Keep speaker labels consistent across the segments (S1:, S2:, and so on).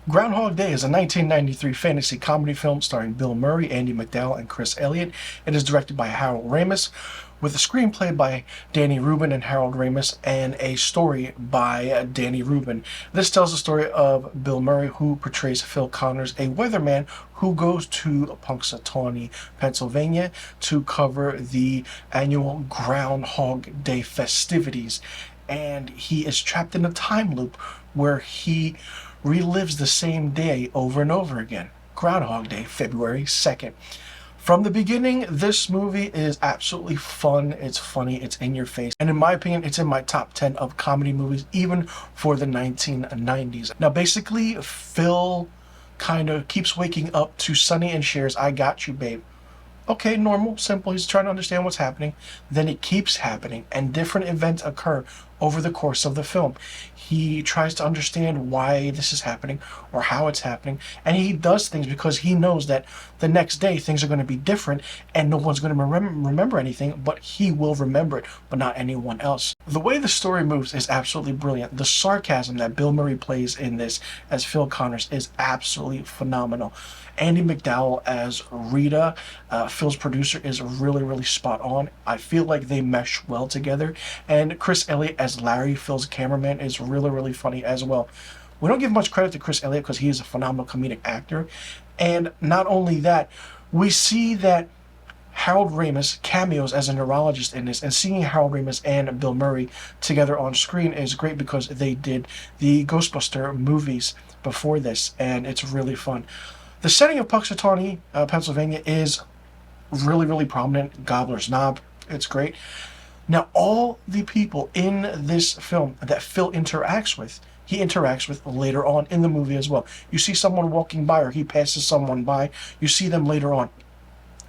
S1: Groundhog Day is a 1993 fantasy comedy film starring Bill Murray, Andie MacDowell, and Chris Elliott. It is directed by Harold Ramis, with a screenplay by Danny Rubin and Harold Ramis, and a story by Danny Rubin. This tells the story of Bill Murray, who portrays Phil Connors, a weatherman who goes to Punxsutawney, Pennsylvania, to cover the annual Groundhog Day festivities. And he is trapped in a time loop where he relives the same day over and over again. Groundhog Day, February 2nd. From the beginning, this movie is absolutely fun, it's funny, it's in your face, and in my opinion, it's in my top 10 of comedy movies, even for the 1990s. Now, basically, Phil kind of keeps waking up to Sonny and Cher's I Got You, Babe. Okay, normal, simple. He's trying to understand what's happening. Then it keeps happening, and different events occur over the course of the film. He tries to understand why this is happening or how it's happening, and he does things because he knows that the next day things are going to be different and no one's going to remember anything, but he will remember it, but not anyone else. The way the story moves is absolutely brilliant. The sarcasm that Bill Murray plays in this as Phil Connors is absolutely phenomenal. Andie MacDowell as Rita, Phil's producer, is really spot on. I feel like they mesh well together. And Chris Elliott as Larry, Phil's cameraman, is really funny as well. We don't give much credit to Chris Elliott because he is a phenomenal comedic actor. And not only that, we see that Harold Ramis cameos as a neurologist in this, and seeing Harold Ramis and Bill Murray together on screen is great because they did the Ghostbuster movies before this, and it's really fun. The setting of Punxsutawney, Pennsylvania is really prominent. Gobbler's Knob, it's great. Now, all the people in this film that Phil interacts with, he interacts with later on in the movie as well. You see someone walking by or he passes someone by, you see them later on.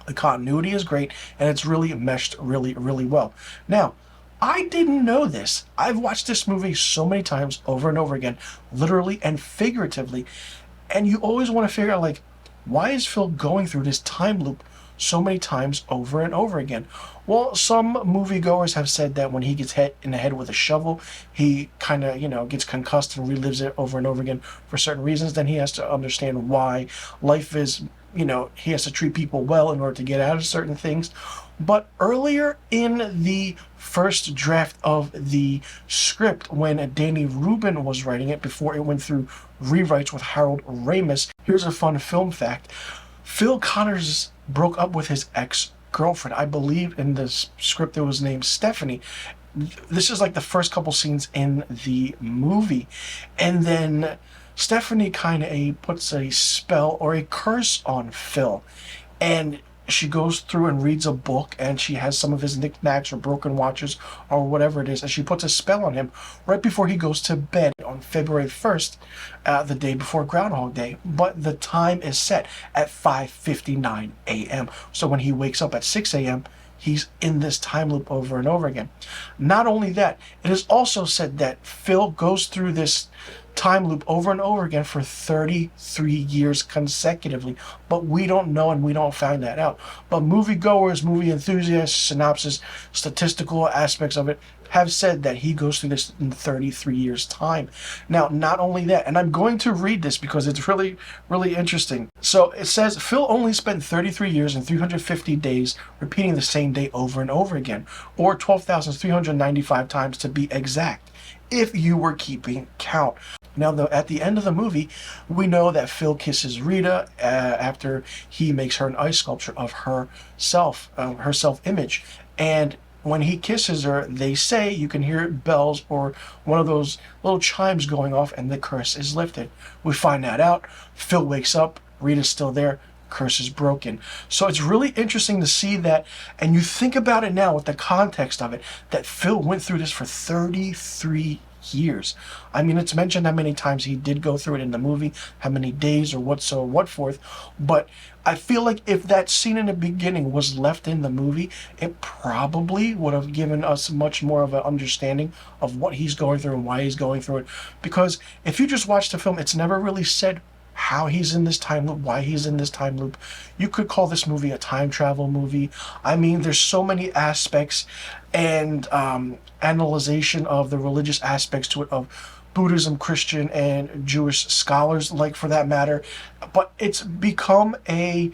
S1: The continuity is great, and it's really meshed really well. Now, I didn't know this. I've watched this movie so many times over and over again, literally and figuratively, and you always want to figure out, like, why is Phil going through this time loop so many times over and over again? Well, some moviegoers have said that when he gets hit in the head with a shovel, he kind of, gets concussed and relives it over and over again for certain reasons. Then he has to understand why life is, he has to treat people well in order to get out of certain things. But earlier in the first draft of the script, when Danny Rubin was writing it, before it went through rewrites with Harold Ramis, here's a fun film fact. Phil Connors broke up with his ex-girlfriend. I believe in the script it was named Stephanie. This is like the first couple scenes in the movie. And then Stephanie kind of puts a spell or a curse on Phil. And she goes through and reads a book, and she has some of his knickknacks or broken watches or whatever it is, and she puts a spell on him right before he goes to bed on February 1st, the day before Groundhog Day. But the time is set at 5:59 a.m. So when he wakes up at 6 a.m., he's in this time loop over and over again. Not only that, it is also said that Phil goes through this time loop over and over again for 33 years consecutively, but we don't know and we don't find that out. But moviegoers, movie enthusiasts, synopsis, statistical aspects of it have said that he goes through this in 33 years time. Now, not only that, and I'm going to read this because it's really interesting. So it says Phil only spent 33 years and 350 days repeating the same day over and over again, or 12,395 times to be exact, if you were keeping count. Now, at the end of the movie, we know that Phil kisses Rita after he makes her an ice sculpture of her self-image. And when he kisses her, they say you can hear bells or one of those little chimes going off, and the curse is lifted. We find that out. Phil wakes up. Rita's still there. Curse is broken. So it's really interesting to see that, and you think about it now with the context of it, that Phil went through this for 33 years. I mean, it's mentioned how many times he did go through it in the movie, how many days or what forth, but I feel like if that scene in the beginning was left in the movie, it probably would have given us much more of an understanding of what he's going through and why he's going through it. Because if you just watch the film, it's never really said how he's in this time loop, why he's in this time loop. You could call this movie a time travel movie. I mean, there's so many aspects and analyzation of the religious aspects to it, of Buddhism, Christian, and Jewish scholars like, for that matter. But it's become a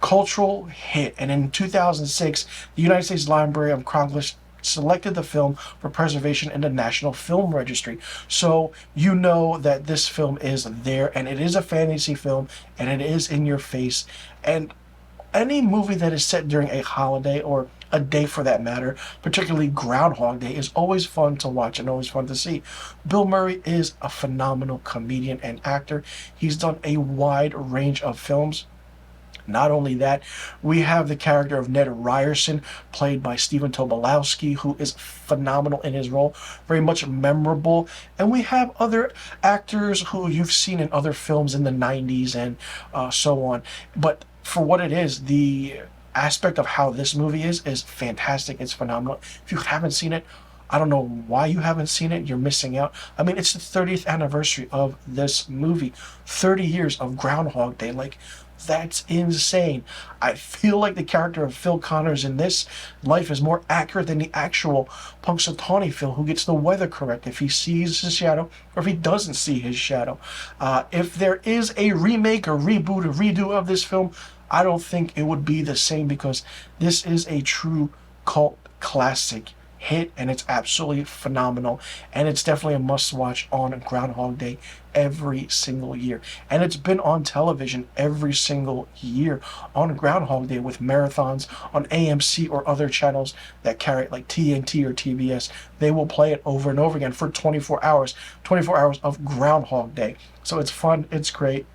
S1: cultural hit, and in 2006, the United States Library of Congress selected the film for preservation in the National Film Registry. So you know that this film is there, and it is a fantasy film, and it is in your face. And any movie that is set during a holiday, or a day for that matter, particularly Groundhog Day, is always fun to watch and always fun to see. Bill Murray is a phenomenal comedian and actor. He's done a wide range of films. Not only that, we have the character of Ned Ryerson, played by Stephen Tobolowsky, who is phenomenal in his role, very much memorable. And we have other actors who you've seen in other films in the 90s and so on. But for what it is, the aspect of how this movie is fantastic. It's phenomenal. If you haven't seen it, I don't know why you haven't seen it. You're missing out. I mean, it's the 30th anniversary of this movie. 30 years of Groundhog Day. Like, that's insane. I feel like the character of Phil Connors in this life is more accurate than the actual Punxsutawney Phil, who gets the weather correct if he sees his shadow or if he doesn't see his shadow. If there is a remake, or reboot, or redo of this film, I don't think it would be the same, because this is a true cult classic hit, and it's absolutely phenomenal, and it's definitely a must-watch on Groundhog Day every single year. And it's been on television every single year on Groundhog Day, with marathons on AMC or other channels that carry it, like TNT or TBS. They will play it over and over again for 24 hours of Groundhog Day. So it's fun, it's great.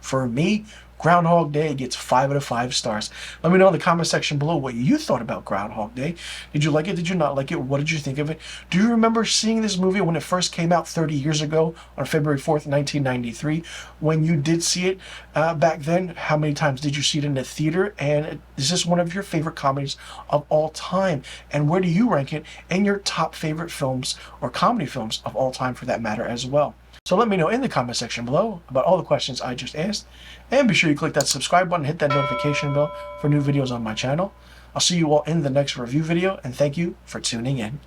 S1: For me, Groundhog Day gets 5 out of 5 stars. Let me know in the comment section below what you thought about Groundhog Day. Did you like it? Did you not like it? What did you think of it? Do you remember seeing this movie when it first came out 30 years ago on February 4th, 1993? When you did see it back then, how many times did you see it in the theater? And is this one of your favorite comedies of all time? And where do you rank it in your top favorite films, or comedy films of all time for that matter as well? So let me know in the comment section below about all the questions I just asked. And be sure you click that subscribe button, hit that notification bell for new videos on my channel. I'll see you all in the next review video, and thank you for tuning in.